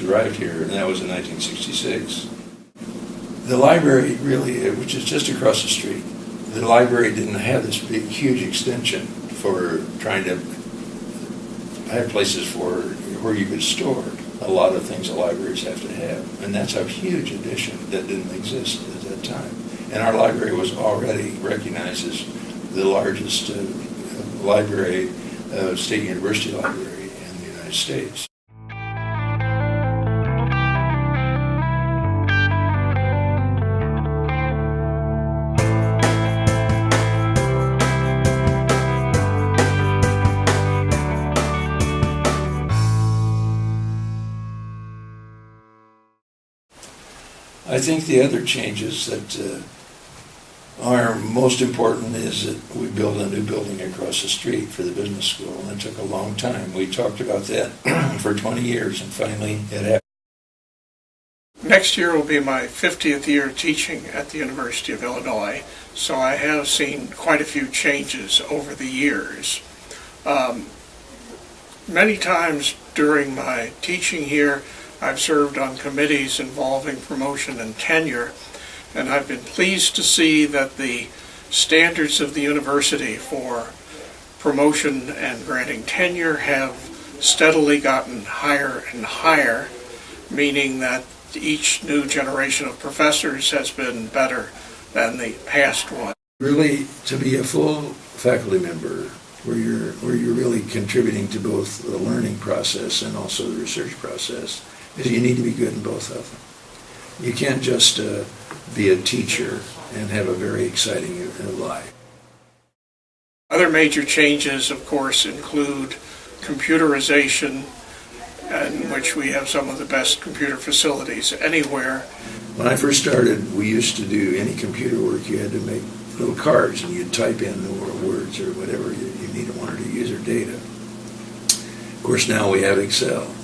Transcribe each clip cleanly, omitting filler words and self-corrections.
first arrived here, and that was in 1966. The library really, which is just across the street, the library didn't have this big, huge extension for trying to have places for where you could store a lot of things that libraries have to have. And that's a huge addition that didn't exist at that time. And our library was already recognized as the largest library, state university library in the United States. I think the other changes that are most important is that we built a new building across the street for the business school, and it took a long time. We talked about that for 20 years, and finally it happened. Next year will be my 50th year teaching at the University of Illinois, so I have seen quite a few changes over the years. Many times during my teaching here, I've served on committees involving promotion and tenure, and I've been pleased to see that the standards of the university for promotion and granting tenure have steadily gotten higher and higher, meaning that each new generation of professors has been better than the past one. Really, to be a full faculty member, where you're really contributing to both the learning process and also the research process, is you need to be good in both of them. You can't just be a teacher and have a very exciting life. Other major changes, of course, include computerization, in which we have some of the best computer facilities anywhere. When I first started, we used to do any computer work, you had to make little cards and you'd type in the words or whatever you wanted to use or data. Of course, now we have Excel.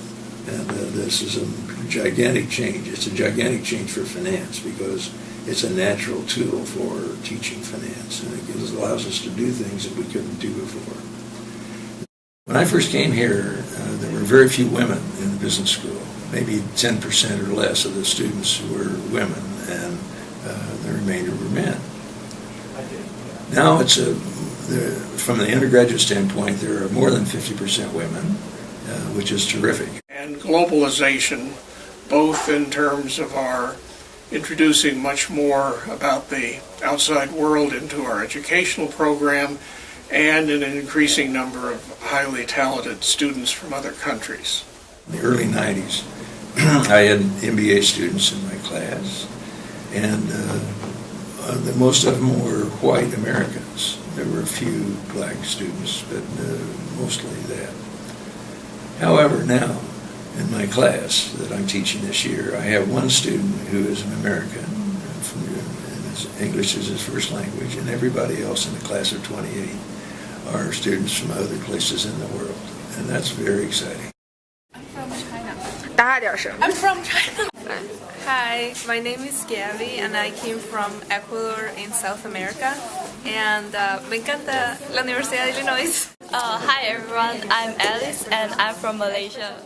And this is a gigantic change. It's a gigantic change for finance because it's a natural tool for teaching finance, and it allows us to do things that we couldn't do before. When I first came here, there were very few women in the business school. Maybe 10% or less of the students were women, and the remainder were men. Now it's from the undergraduate standpoint, there are more than 50% women, which is terrific. And globalization, both in terms of our introducing much more about the outside world into our educational program, and an increasing number of highly talented students from other countries. In the early 90s, I had MBA students in my class, and most of them were white Americans. There were a few black students, but mostly that. However, now, in my class that I'm teaching this year, I have one student who is an American, and English is his first language, and everybody else in the class of 28 are students from other places in the world, and that's very exciting. I'm from China. I'm from China. Hi, my name is Gabby, and I came from Ecuador in South America, and me encanta la Universidad de Illinois. Hi everyone, I'm Alice and I'm from Malaysia.